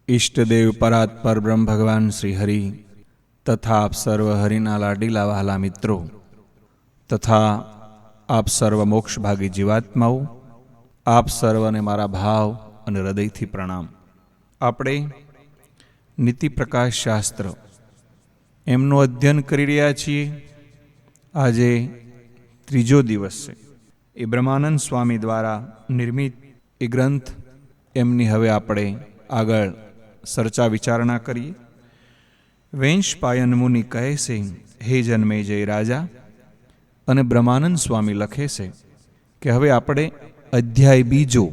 ઈષ્ટદેવ પરાત્પર બ્રહ્મ ભગવાન શ્રી હરિ તથા આપ સર્વ હરિના લાડીલા વહાલા મિત્રો તથા આપ સર્વ મોક્ષભાગી જીવાત્માઓ, આપ સર્વને મારા ભાવ અને હૃદયથી પ્રણામ. આપણે નીતિ પ્રકાશ શાસ્ત્ર એમનું અધ્યયન કરી રહ્યા છીએ. આજે ત્રીજો દિવસ છે. એ બ્રહ્માનંદ સ્વામી દ્વારા નિર્મિત એ ગ્રંથ એમની હવે આપણે આગળ ચર્ચા વિચારણા કરીએ. વેંશપાયન મુનિ કહે છે, હે જન્મે જય રાજા, અને બ્રહ્માનંદ સ્વામી લખે છે કે હવે આપણે અધ્યાય બીજો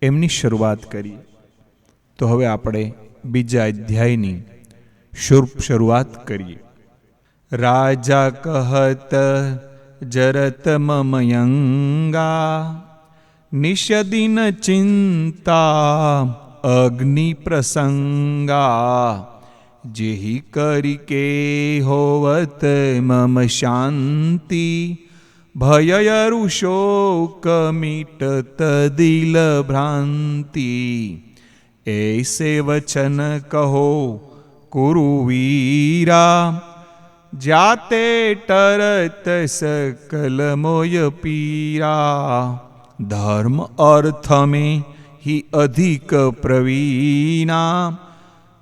એમની શરૂઆત કરીએ. તો હવે આપણે બીજા અધ્યાયની શરૂઆત કરીએ. રાજા કહત જરત મમયંગા, નિષદિન ચિંતા અગ્નિ પ્રસંગા, જેહી કરી કે હોવત મમ શાંતિ, ભયયરુ શોક મિટત દિલ ભ્રાંતિ, ऐसे वचन कहो कुरु वीरा, जाते टरत सकल मोय पीरा, धर्म अर्थ में ही अधिक प्रवीणा,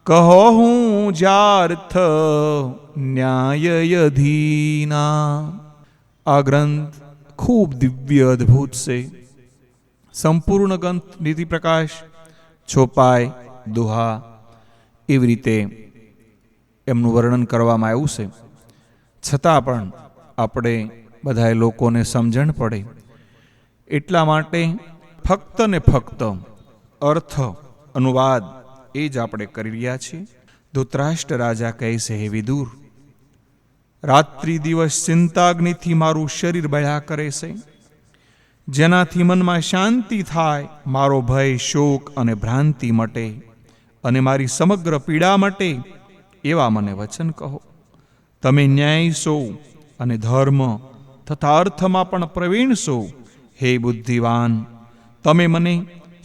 कहो हूँ जार्थ न्याय अधीना. આ ગ્રંથ ખૂબ દિવ્ય અદ્ભુત છે. સંપૂર્ણ ગ્રંથ નીતિ પ્રકાશ, છોપાઈ, દુહા એવી રીતે એમનું વર્ણન કરવામાં આવ્યું છે. છતાં પણ આપણે બધા લોકોને સમજણ પડે એટલા માટે ફક્ત ને ફક્ત અર્થ અનુવાદ એ જ આપણે કરી રહ્યા છીએ. ધૃતરાષ્ટ્ર રાજા કહે છે, હે વિદુર, રાત્રિ દિવસ ચિંતાગ્નિથી મારું શરીર બળ્યા કરે છે. જેનાથી મનમાં શાંતિ થાય, મારો ભય, શોક અને ભ્રાંતિ મટે અને મારી સમગ્ર પીડા મટે, એવા મને વચન કહો. તમે ન્યાય છો અને ધર્મ તથા અર્થમાં પણ પ્રવીણ છો. હે બુદ્ધિવાન, તમે મને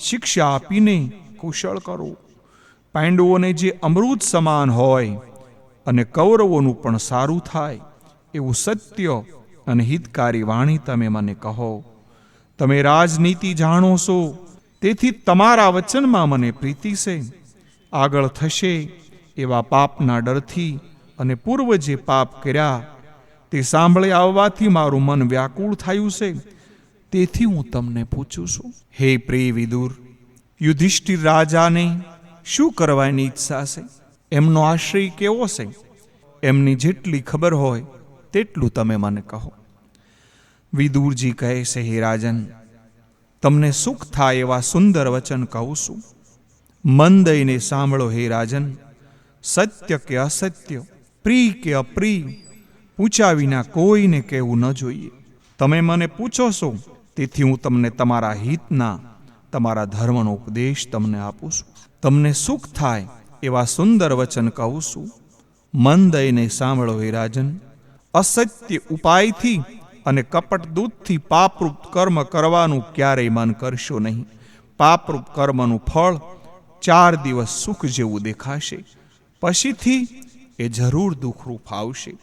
શિક્ષા આપીને કુશળ કરો. પાંડવોને જે અમૃત સમાન હોય અને કૌરવોનું પણ સારું થાય એવું સત્ય અને હિતકારી વાણી તમે મને કહો. તમે રાજનીતિ જાણો છો, તેથી તમારા વચનમાં મને પ્રીતિ છે. આગળ થશે એવા પાપના ડરથી અને પૂર્વ જે પાપ કર્યા તે સાંભળે આવવાથી મારું મન વ્યાકુળ થયું છે. તેથી હું તમને પૂછું છું, હે પ્રિય વિદુર, યુધિષ્ઠિર રાજાને શું કરવાની ઈચ્છા છે? એમનો આશ્રય કેવો છે? એમની જેટલી ખબર હોય તેટલું તમે મને કહો. વિદુરજી કહે છે, હે રાજન, તમને સુખ થાય એવા સુંદર વચન કહું છું. મન દઈને સાંભળો હે રાજન. સત્ય કે અસત્ય, પ્રિય કે અપ્રિય, પૂછ્યા વિના કોઈને કહેવું ન જોઈએ. તમે મને પૂછો છો, તેથી હું તમને તમારા હિતના, તમારા ધર્મનો ઉપદેશ તમને આપું છું. તમને સુખ થાય એવા સુંદર વચન કહું છું. મન દઈને સાંભળો હે રાજન. અસત્ય ઉપાયથી અને કપટ દૂધથી પાપરૂપ કર્મ કરવાનું ક્યારેય મન કરશો નહીં. પાપરૂપ કર્મનું ફળ 4 દિવસ સુખ જેવું દેખાશે, પછીથી એ જરૂર દુઃખરૂપ આવશે.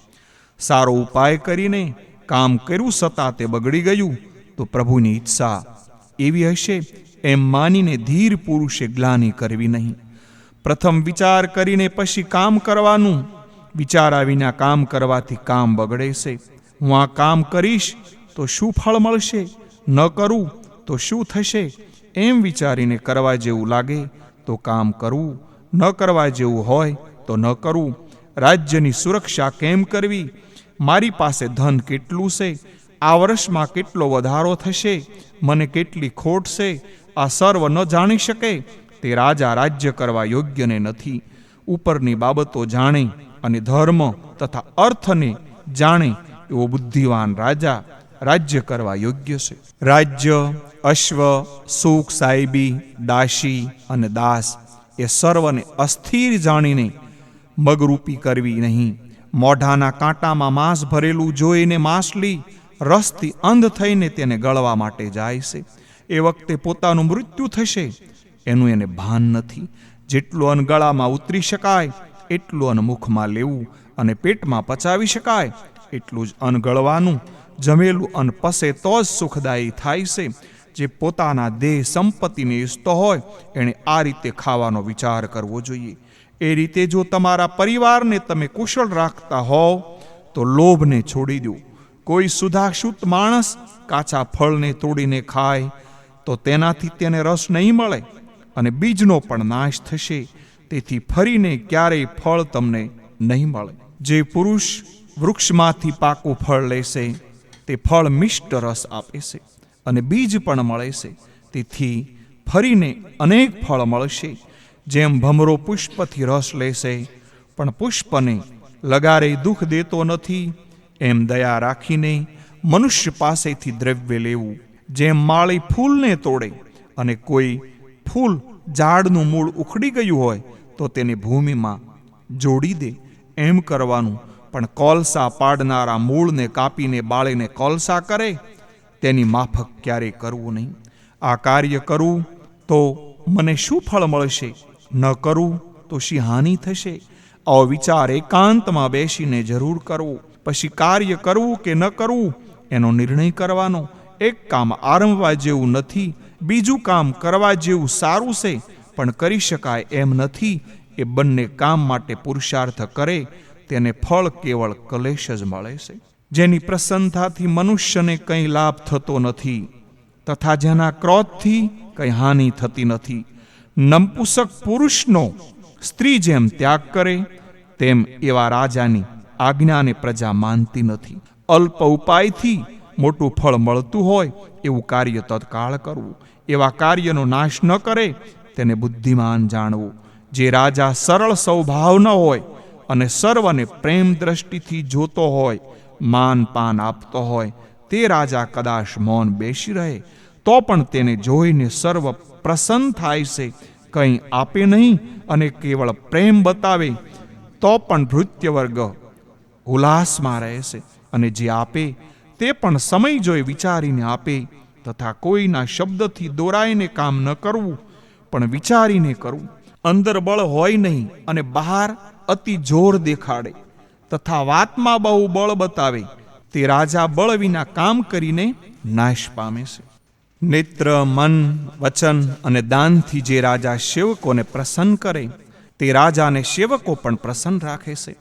સારો ઉપાય કરીને કામ કર્યું છતાં તે બગડી ગયું તો પ્રભુની ઈચ્છા એવી હશે એમ માનીને ધીર પુરુષે ગ્લાનિ કરવી નહીં. પ્રથમ વિચાર કરીને પછી કામ કરવાનું. વિચારા વિના કામ કરવાથી કામ બગડે છે. હું આ કામ કરીશ તો શું ફળ મળશે, ન કરું તો શું થશે, એમ વિચારીને કરવા જેવું લાગે તો કામ કરવું, ન કરવા જેવું હોય તો ન કરવું. રાજ્યની સુરક્ષા કેમ કરવી, મારી પાસે ધન કેટલું છે, આ વર્ષમાં કેટલો વધારો થશે, મને કેટલી ખોટ છે, આ સર્વ ન જાણી શકે તે રાજા રાજ્ય કરવા યોગ્યને નથી. ઉપરની બાબતો જાણે અને ધર્મ તથા અર્થને જાણે એવો બુદ્ધિવાન રાજા રાજ્ય કરવા યોગ્ય છે. રાજ્ય, અશ્વ, સુખ, સાહેબી, દાસી અને દાસ એ સર્વને અસ્થિર જાણીને મગરૂપી કરવી નહીં. મોઢાના કાંટામાં માંસ ભરેલું જોઈને માછલી રસથી અંધ થઈને તેને ગળવા માટે જાય છે. એ વખતે પોતાનું મૃત્યુ થશે એનું એને ભાન નથી. જેટલું અન્ન ગળામાં ઉતરી શકાય એટલું અન્ન મુખમાં લેવું અને પેટમાં પચાવી શકાય એટલું જ અન્ન ગળવાનું. જમેલું અન્ન પસે તો જ સુખદાયી થાય છે. જે પોતાના દેહ સંપત્તિને ઈચ્છતો હોય એણે આ રીતે ખાવાનો વિચાર કરવો જોઈએ. એ રીતે જો તમારા પરિવારને તમે કુશળ રાખતા હોવ તો લોભને છોડી દો. કોઈ સુધાશુત માણસ કાચા ફળને તોડીને ખાય તો તેનાથી તેને રસ નહીં મળે અને બીજનો પણ નાશ થશે. તેથી ફરીને ક્યારેય ફળ તમને નહીં મળે. જે પુરુષ વૃક્ષમાંથી પાકું ફળ લેશે તે ફળ મિષ્ટ રસ આપે છે અને બીજ પણ મળે છે. તેથી ફરીને અનેક ફળ મળશે. જેમ ભમરો પુષ્પથી રસ લેશે પણ પુષ્પને લગારે દુઃખ દેતો નથી, એમ દયા રાખીને મનુષ્ય પાસેથી દ્રવ્ય લેવું. જેમ માળી ફૂલને તોડે અને કોઈ ફૂલ ઝાડનું મૂળ ઉખડી ગયું હોય તો તેને ભૂમિમાં જોડી દે, એમ કરવાનું. પણ કોલસા પાડનારા મૂળને કાપીને બાળીને કોલસા કરે તેની માફક ક્યારેય કરવું નહીં. આ કાર્ય કરવું તો મને શું ફળ મળશે, ન કરવું તો શી હાનિ થશે? આવો વિચાર એકાંતમાં બેસીને જરૂર કરવો. પછી કાર્ય કરવું કે ન કરવું એનો નિર્ણય કરવાનો. એક કામ આરંભવા જેવું નથી, બીજું કામ કરવા જેવું સારું છે પણ કરી શકાય એમ નથી. એ બંને કામ માટે પુરુષાર્થ કરે તેને ફળ કેવળ કલેશ જ મળે છે. જેની પ્રસન્નતાથી મનુષ્યને કંઈ લાભ થતો નથી તથા જેના ક્રોધથી કંઈ હાનિ થતી નથી. નપુંસક પુરુષનો સ્ત્રી જેમ ત્યાગ કરે તેમ એવા રાજાની આજ્ઞાને પ્રજા માનતી નથી. અલ્પ ઉપાયથી મોટું ફળ મળતું હોય એવું કાર્ય તત્કાળ કરવું. એવા કાર્યનો નાશ ન કરે તેને બુદ્ધિમાન જાણવું. જે રાજા સરળ સ્વભાવ ન હોય અને સર્વને પ્રેમ દ્રષ્ટિથી જોતો હોય, માન પાન આપતો હોય, તે રાજા કદાચ મૌન બેસી રહે તો પણ તેને જોઈને સર્વ પ્રસન્ન થાય છે. કંઈ આપે નહીં અને કેવળ પ્રેમ બતાવે તો પણ ભૃત્ય વર્ગ ઉલ્લાસમાં રહેશે. અને જે આપે તે પણ સમય જોઈ વિચારીને આપે તથા કોઈના શબ્દથી દોરાઈને કામ ન કરવું પણ વિચારીને કરવું. અંદર બળ હોય નહીં અને બહાર અતિ જોર દેખાડે તથા વાતમાં બહુ બળ બતાવે તે રાજા બળ વિના કામ કરીને નાશ પામે છે. નેત્ર, મન, વચન અને દાનથી જે રાજા સેવકોને પ્રસન્ન કરે તે રાજાને સેવકો પણ પ્રસન્ન રાખે છે.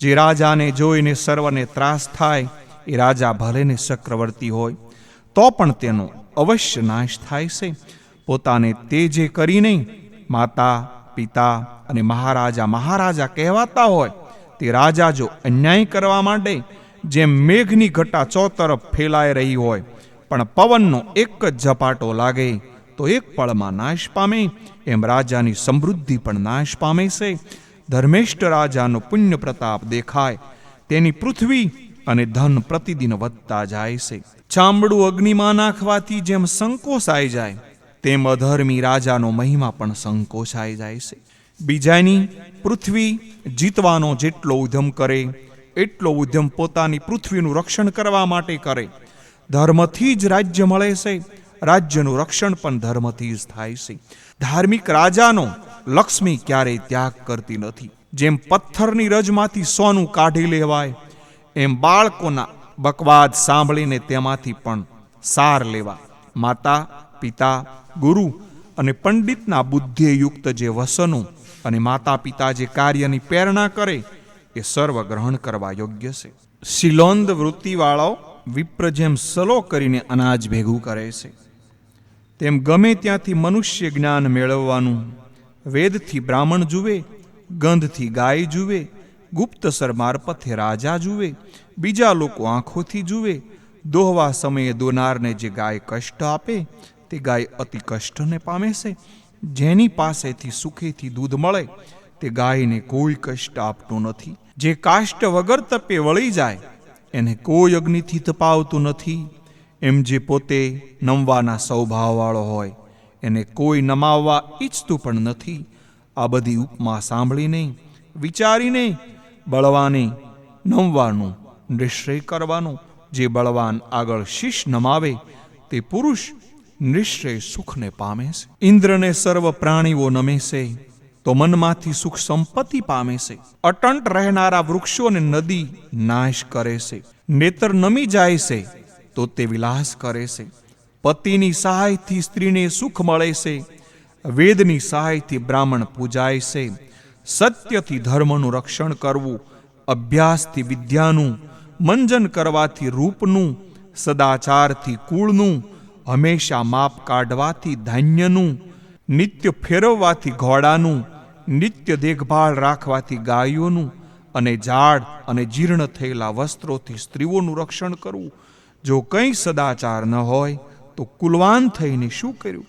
જે રાજાને જોઈને સર્વને ત્રાસ થાય એ રાજા ભલેને ચક્રવર્તી હોય તો પણ તેનો અવશ્ય નાશ થાય છે. પોતાને તે જે કરીને માતા પિતા અને મહારાજા કહેવાતા હોય તે રાજા જો અન્યાય કરવા માંડે, જેમ મેઘની ઘટા ચોતરફ ફેલાઈ રહી હોય પણ પવનનો એક જ ઝપાટો લાગે તો એક પળમાં નાશ પામે, એમ રાજાની સમૃદ્ધિ પણ નાશ પામે છે. ધર્મેષ્ઠ રાજાનો પુણ્ય પ્રતાપ દેખાય તેની પૃથ્વી અને ધન પ્રતિદિન વધતા જાય છે. ચામડું અગ્નિમાં નાખવાથી જેમ સંકોચાઈ જાય તેમ અધર્મી રાજાનો મહિમા પણ સંકોચાઈ જાય છે. બીજાની પૃથ્વી જીતવાનો જેટલો ઉદ્યમ કરે એટલો ઉદ્યમ પોતાની પૃથ્વીનું રક્ષણ કરવા માટે કરે. ધર્મથી જ રાજ્ય મળે છે, રાજ્યનું રક્ષણ પણ ધર્મથી જ થાય છે. ધાર્મિક રાજાનો લક્ષ્મી ક્યારેય ત્યાગ કરતી નથી. જેમ પથ્થરની રજમાંથી સોનું કાઢી લેવાય એમ બાળકોના બકવાદ સાંભળીને તેમાંથી પણ સાર લેવા. માતા પિતા ગુરુ અને પંડિતના બુદ્ધિયુક્ત જે વસનો અને માતા પિતા જે કાર્યની પ્રેરણા કરે એ સર્વ ગ્રહણ કરવા યોગ્ય છે. શિલોંદ વૃત્તિવાળો વિપ્ર જેમ સલો કરીને અનાજ ભેગું કરે છે તેમ ગમે ત્યાંથી મનુષ્ય જ્ઞાન મેળવવાનું. વેદથી બ્રાહ્મણ જુએ, ગંધથી ગાય જુએ, ગુપ્તસર મારફતે રાજા જુએ, બીજા લોકો આંખોથી જુએ. દોહવા સમયે દોનારને જે ગાય કષ્ટ આપે તે ગાય અતિ કષ્ટને પામે છે. જેની પાસેથી સુખેથી દૂધ મળે તે ગાયને કોઈ કષ્ટ આપતું નથી. જે કાષ્ટ વગર તપે વળી જાય એને કોઈ અગ્નિથી તપાવતું નથી. એમ જે પોતે નમવાના સ્વભાવવાળો હોય એને કોઈ નમાવવા ઈચ્છતું પણ નથી. આ બધી ઉપમા સાંભળીને વિચારીને બળવાને નમવાનું નિશ્ચય કરવાનો. જે બળવાન આગળ શીશ નમાવે તે પુરુષ નિશ્ચય સુખને પામે છે. ઇન્દ્રને સર્વ પ્રાણીઓ નમે છે તો મનમાંથી સુખ સંપત્તિ પામે છે. અટંટ રહેનારા વૃક્ષો અને નદી નાશ કરે છે. નેત્ર નમી જાય છે તો તે વિલાસ કરે છે. પતિની સહાયથી સ્ત્રીને સુખ મળે છે. વેદની સહાયથી બ્રાહ્મણ પૂજાય છે. સત્યથી ધર્મનું રક્ષણ કરવું, અભ્યાસથી વિદ્યાનું, મંજન કરવાથી રૂપનું, સદાચારથી કુળનું, હંમેશા માપ કાઢવાથી ધાન્યનું, નિત્ય ફેરવવાથી ઘોડાનું, નિત્ય દેખભાળ રાખવાથી ગાયોનું, અને જાડ અને જીર્ણ થયેલા વસ્ત્રોથી સ્ત્રીઓનું રક્ષણ કરવું. જો કંઈ સદાચાર ન હોય તો કુલવાન થઈને શું કર્યું?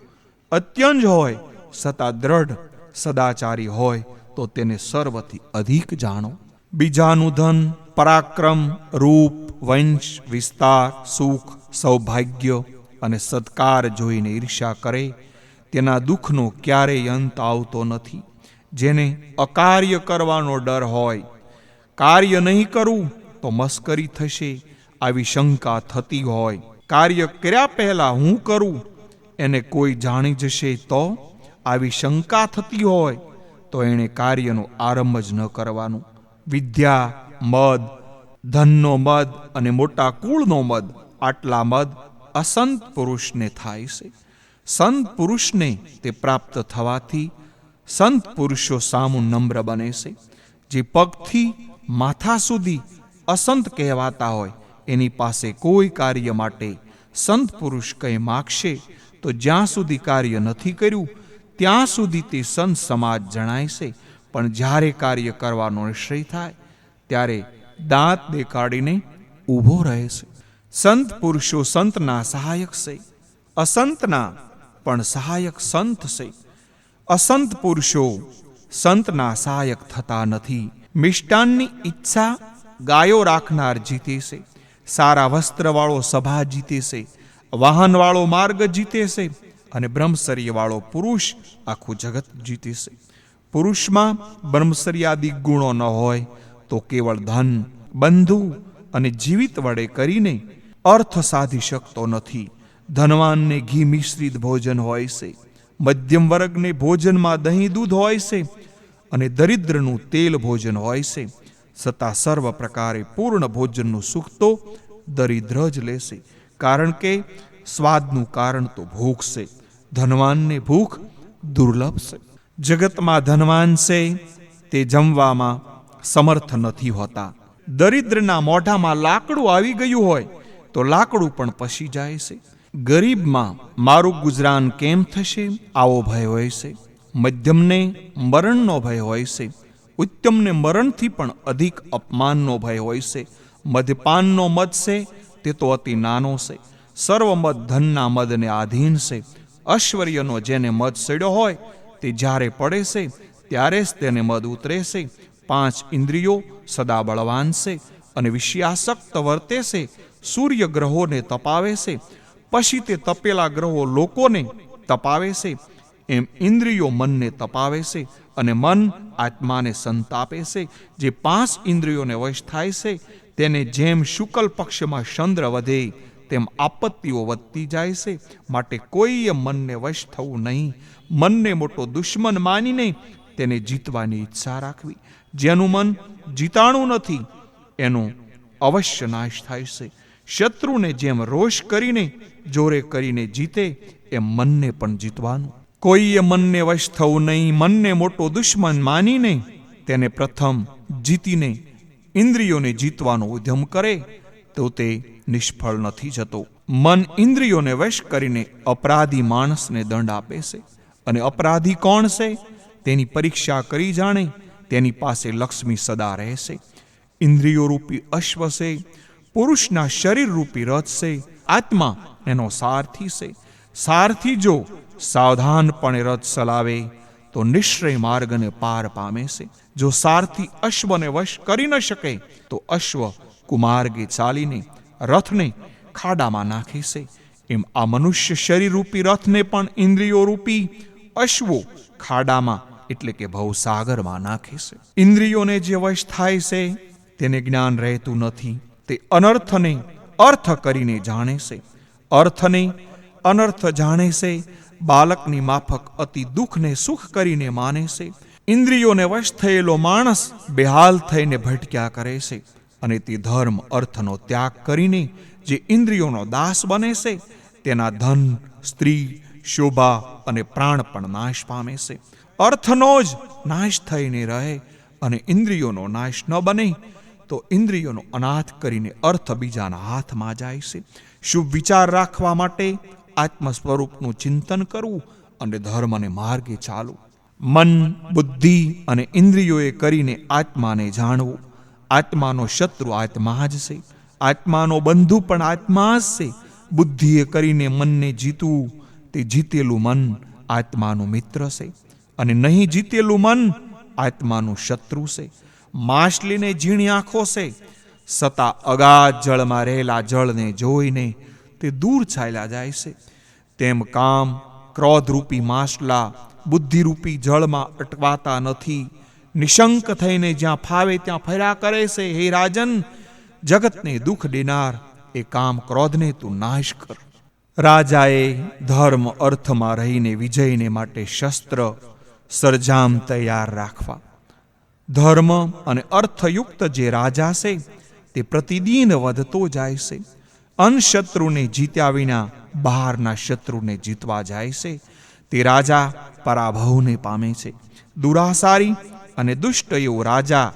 અત્યંજ હોય છતાં દ્રઢ સદાચારી હોય તો તેને સર્વથી અધિક જાણો. બીજાનું ધન, પરાક્રમ, રૂપ, વંશ, વિસ્તાર, સુખ, સૌભાગ્ય અને સત્કાર જોઈને ઈર્ષ્યા કરે તેના દુઃખનો ક્યારેય અંત આવતો નથી. જેને અકાર્ય કરવાનો ડર હોય, કાર્ય નહીં કરવું તો મસ્કરી થશે આવી શંકા થતી હોય, કાર્ય કર્યા પહેલા હું કરું એને કોઈ જાણી જશે તો આવી શંકા થતી હોય તો એણે કાર્યનો આરંભ જ ન કરવાનું. વિદ્યા, મદ, ધનનો મદ અને મોટા કુળનો મદ, આટલા મદ અસંત પુરુષને થાય છે. સંત પુરુષને તે પ્રાપ્ત થવાથી સંત પુરુષો સામું નમ્ર બને છે. જે પગથી માથા સુધી અસંત કહેવાતા હોય એની પાસે કોઈ કાર્ય માટે સંત પુરુષ કંઈ માગશે તો જ્યાં સુધી કાર્ય નથી કર્યું ત્યાં સુધી તે સંત સમાજ જણાય છે. પણ જ્યારે કાર્ય કરવાનો નિશ્ચય થાય ત્યારે દાંત દેખાડીને ઊભો રહે છે. સંત પુરુષો સંતના સહાયક છે. અસંતના પણ સહાયક સંત છે. અસંત પુરુષો સંતના સહાયક થતા નથી. મિષ્ટાનની ઈચ્છા ગાયો રાખનાર જીતે છે. સારા વસ્ત્રવાળો સભા જીતે છે. વાહનવાળો માર્ગ જીતે છે. અને બ્રહ્મચર્યવાળો પુરુષ આખું જગત જીતે છે. પુરુષમાં બ્રહ્મચર્યાદિ ગુણો ન હોય તો કેવળ ધન, બંધુ અને જીવિત વડે કરીને અર્થ સાધી શકતો નથી. ધનવાનને ઘી મિશ્રિત ભોજન હોય છે. મધ્યમ વર્ગને ભોજનમાં દહીં દૂધ હોય છે અને દરિદ્રનું તેલ ભોજન હોય છે. છતાં સર્વ પ્રકારે પૂર્ણ ભોજનનું સુખ તો દરિદ્ર જ લેશે. કારણ કે સ્વાદનું કારણ તો ભૂખ છે. ધનવાનને ભૂખ દુર્લભ છે. જગતમાં ધનવાન છે તે જમવામાં સમર્થ નથી હોતા. દરિદ્રના મોઢામાં લાકડું આવી ગયું હોય તો લાકડું પણ પસી જાય છે. ગરીબમાં મારું ગુજરાન કેમ થશે આવો ભય હોય છે. મધ્યમને મરણનો ભય હોય છે. ઉત્તમને મરણથી પણ અધિક અપમાનનો ભય હોય છે. મદ્યપાનનો મદ છે તે તો અતિ નાનો છે. સર્વ મદ ધનના મદને આધીન છે. ઐશ્વર્યનો જેને મદ સડ્યો હોય તે જ્યારે પડે છે ત્યારે જ તેને મદ ઉતરે છે. 5 ઇન્દ્રિયો સદા બળવાન છે અને વિષયાસક્ત વર્તે છે. સૂર્ય ગ્રહોને તપાવે છે, પછી તે તપેલા ગ્રહો લોકોને તપાવે છે. એમ ઇન્દ્રિયો મનને તપાવે છે અને મન આત્માને સંતાપે છે. જે 5 ઇન્દ્રિયોને વશ થાય છે તેને જેમ શુક્લ પક્ષમાં ચંદ્ર વધે તેમ આપત્તિઓ વધતી જાય છે. માટે કોઈએ મનને વશ થવું નહીં. મનને મોટો દુશ્મન માનીને તેને જીતવાની ઈચ્છા રાખવી. જેનું મન જીતાણું નથી એનો અવશ્ય નાશ થાય છે. શત્રુને જેમ રોષ કરીને જોરે કરીને જીતે એમ મનને પણ જીતવાનું. કોઈએ મનને વશ થવું નહીં. મનને મોટો દુશ્મન માનીને તેને પ્રથમ જીતીને ઇન્દ્રિયોને જીતવાનો ઉદ્યમ કરે તો તે નિષ્ફળ નથી જતો. મન ઇન્દ્રિયોને વશ કરીને અપરાધી માણસને દંડ આપે છે. અને અપરાધી કોણ છે તેની પરીક્ષા કરી જાણે તેની પાસે લક્ષ્મી સદા રહેશે. ઇન્દ્રિયો રૂપી અશ્વ છે. પુરુષના શરીર રૂપી રથ છે. આત્મા એનો સારથી છે. સારથી જો સાવધાનપણે રથ ચલાવે તો નિશ્ચય માર્ગને પાર પામે છે. જો સારથી અશ્વને વશ કરી ન શકે તો અશ્વ કુમાર્ગે ચાલીને રથને ખાડામાં નાખે છે. એમ આ મનુષ્ય શરીર રૂપી રથને પણ ઇન્દ્રિયો રૂપી અશ્વો ખાડામાં એટલે કે ભવસાગરમાં નાખે છે. ઇન્દ્રિયોને જે વશ થાય છે તેને જ્ઞાન રહેતું નથી. તે અનર્થને અર્થ કરીને જાણે છે. અર્થને અનર્થ જાણે છે. બાલકની માફક અતિ દુઃખને સુખ કરીને માને છે. ઇન્દ્રિયોને વશ થયેલો માણસ બેહાલ થઈને ભટક્યા કરે છે, અને તે ધર્મ અર્થનો ત્યાગ કરીને જે ઇન્દ્રિયોનો દાસ બને છે, તેના ધન, સ્ત્રી, શોભા અને પ્રાણ પણ નાશ પામે છે. અર્થનો જ નાશ થઈને રહે અને ઇન્દ્રિયોનો નાશ ન બને તો ઇન્દ્રિયોનો અનાથ કરીને અર્થ બીજાના હાથમાં જાય છે. શુભ વિચાર રાખવા માટે આત્મ સ્વરૂપનું ચિંતન કરવું અને ધર્મને માર્ગે ચાલવું. મન, બુદ્ધિ અને ઇન્દ્રિયોએ કરીને આત્માને જાણવું. આત્માનો શત્રુ આત્મા જ છે, આત્માનો બંધુ પણ આત્મા જ છે. બુદ્ધિએ કરીને મનને જીતવું, તે જીતેલું મન આત્માનું મિત્ર છે, અને નહીં જીતેલું મન આત્માનું શત્રુ છે. માછલીને ઝીણી આંખો છે, છતાં અગાધ જળમાં રહેલા જળને જોઈને તે દૂર ચાલ્યા જાય છે. તેમ કામ, ક્રોધરૂપી માછલા બુદ્ધિરૂપી જળમાં અટવાતા નથી. નિશંક થઈને જ્યાં ફાવે ત્યાં ફર્યા કરે છે. હે રાજન, જગતને દુઃખ દેનાર એ કામ ક્રોધને તું નાશ કર. રાજાએ ધર્મ અર્થમાં રહીને વિજયને માટે શસ્ત્ર સરંજામ તૈયાર રાખવા. ધર્મ અને અર્થયુક્ત જે રાજા છે તે પ્રતિદિન વધતો જાય છે. અનશત્રુને જીત્યા વિના બહારના શત્રુને જીતવા જાય છે. તે રાજા પરાભવને પામે છે. દુરાસારી અને દુષ્ટ એવો રાજા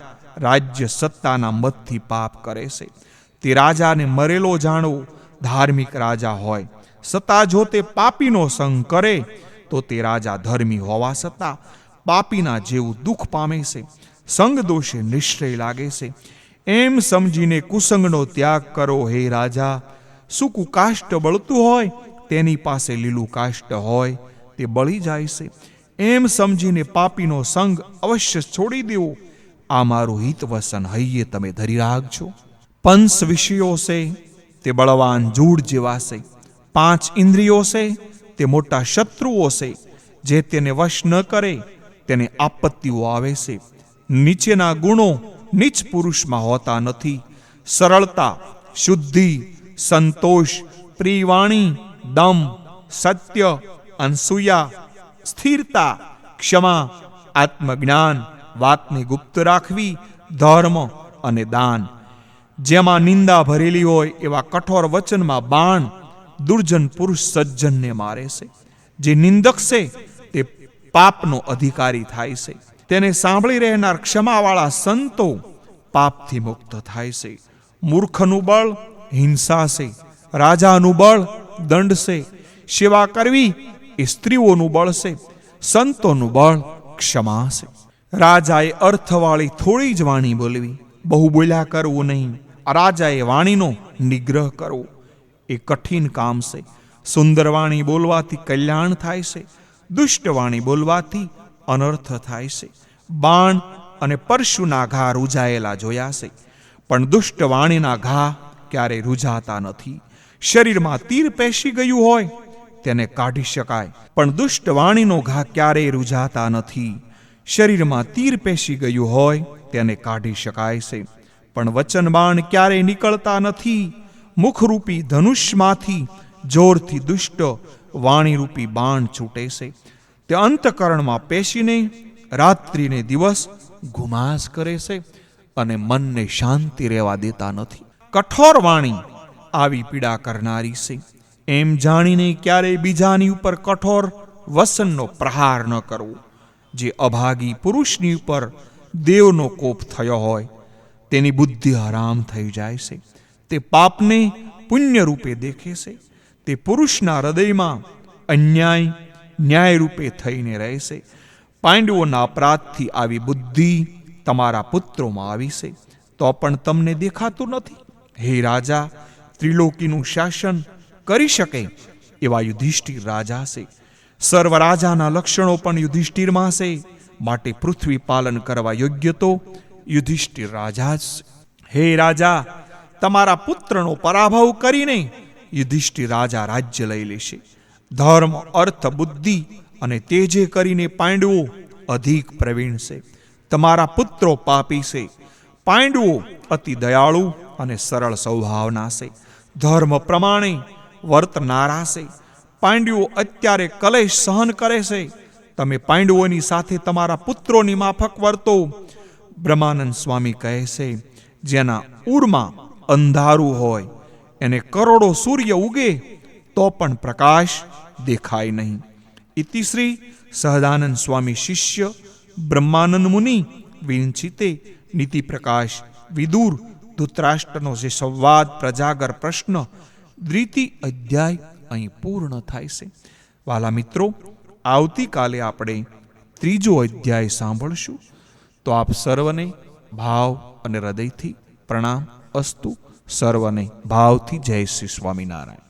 રાજ્ય સત્તાના મતથી પાપ કરે છે. તે રાજાને મરેલો જાણવો. ધાર્મિક રાજા હોય છતાં જો તે પાપીનો સંગ કરે તો તે રાજા ધર્મી હોવા છતાં પાપીના જેવું દુઃખ પામે છે. સંગ દોષે નિશ્ચય લાગે છે. એમ સમજીને કુસંગનો ત્યાગ કરો. હે રાજા, સૂકું કાષ્ટ બળતું હોય તેની પાસે લીલું કાષ્ટ હોય તે બળી જાય છે. એમ સમજીને પાપીનો સંગ અવશ્ય છોડી દેવો. આ મારું હિતવસન હૈયે તમે ધરી રાખજો. પંચ વિષયો છે તે બળવાન જૂડ જેવા છે. 5 ઇન્દ્રિયો છે તે મોટા શત્રુઓ છે. જે તેને વશ ન કરે તેને આપત્તિઓ આવે છે. નીચેના ગુણો નીચ પુરુષમાં હોતા નથી. સરળતા, શુદ્ધિ, સંતોષ, પ્રિયવાણી, દમ, સત્ય, અનસૂયા, સ્થિરતા, ક્ષમા, આત્મજ્ઞાન, વાતને ગુપ્ત રાખવી, ધર્મ અને દાન. જેમાં નિંદા ભરેલી હોય એવા કઠોર વચનમાં બાણ દુર્જન પુરુષ સજ્જનને મારે છે. જે નિંદક છે તે પાપનો અધિકારી થાય છે. તેને સાંભળી રહેનાર ક્ષમાવાળા સંતો પાપથી મુક્ત થાય છે. મૂર્ખનું બળ હિંસા છે, રાજાનું બળ દંડ છે. સેવા કરવી એ સ્ત્રીઓનું બળ છે, સંતોનું બળ ક્ષમા છે. રાજાએ અર્થવાળી થોડી જ વાણી બોલવી, બહુ બોલ્યા કરવું નહીં. રાજાએ વાણીનો નિગ્રહ કરવો એ કઠિન કામ છે. સુંદર વાણી બોલવાથી કલ્યાણ થાય છે, દુષ્ટ વાણી બોલવાથી અનર્થ થાય છે. બાણ અને પરશુના ઘા રૂઝાયેલા જોયા છે, પણ દુષ્ટ વાણીના ઘા ક્યારેય રૂઝાતા નથી. શરીરમાં તીર પેશી ગયું હોય તેને કાઢી શકાય, પણ દુષ્ટ વાણીનો ઘા ક્યારેય રૂઝાતા નથી. શરીરમાં તીર પેશી ગયું હોય તેને કાઢી શકાય છે, પણ વચન બાણ ક્યારેય નીકળતા નથી. મુખરૂપી ધનુષમાંથી જોરથી દુષ્ટ વાણીરૂપી બાણ છૂટે છે. તે અંતકરણમાં પેશીને રાત્રિને દિવસ ગુમાસ કરે છે અને મનને શાંતિ રહેવા દેતા નથી. કઠોર વાણી આવી પીડા કરનારી છે. એમ જાણીને ક્યારેય બીજાની ઉપર કઠોર વસનનો પ્રહાર ન કરવો. જે અભાગી પુરુષની ઉપર દેવનો કોપ થયો હોય તેની બુદ્ધિ હરામ થઈ જાય છે. તે પાપને પુણ્ય રૂપે દેખે છે. તે પુરુષના હૃદયમાં અન્યાય ન્યાય રૂપે થઈને રહે છે. પાંડવોના અપરાધથી આવી બુદ્ધિ તમારા પુત્રોમાં આવી છે, તો પણ તમને દેખાતું નથી. હે રાજા, ત્રિલોકીનું શાસન કરી શકે એવા યુધિષ્ઠિર રાજા છે. સર્વ રાજાના લક્ષણો પણ યુધિષ્ઠિરમાં છે, માટે પૃથ્વી પાલન કરવા યોગ્ય તો યુધિષ્ઠિર રાજા જ છે. હે રાજા, તમારા પુત્રનો પરાભવ કરીને યુધિષ્ઠિર રાજા રાજ્ય લઈ લેશે. ધર્મ, અર્થ, બુદ્ધિ અને તેજે કરીને પાંડવો અધિક પ્રવીણ છે. તમારા પુત્રો પાપી છે. પાંડવો અતિ દયાળુ અને સરળ સ્વભાવના છે. ધર્મ પ્રમાણે વર્તનારા છે. પાંડવો અત્યારે કલેશ સહન કરે છે, તમે પાંડવોની સાથે તમારા પુત્રોની માફક વર્તો. બ્રહ્માનંદ સ્વામી કહે છે, જેના ઉરમાં અંધારું હોય એને કરોડો સૂર્ય ઉગે તો પણ પ્રકાશ દેખાય નહીં. ઇતિશ્રી સહજાનંદ સ્વામી શિષ્ય બ્રહ્માનંદ મુનિ વિંચિતે નીતિ પ્રકાશ વિદુર ધૃતરાષ્ટ્રનો જે સંવાદ પ્રજાગર પ્રશ્ન દ્વિતીય અધ્યાય અહીં પૂર્ણ થાય છે. વાલા મિત્રો, આવતીકાલે આપણે ત્રીજો અધ્યાય સાંભળશું. તો આપ સર્વને ભાવ અને હૃદયથી પ્રણામ અસ્તુ. સર્વને ભાવથી જય શ્રી સ્વામિનારાયણ.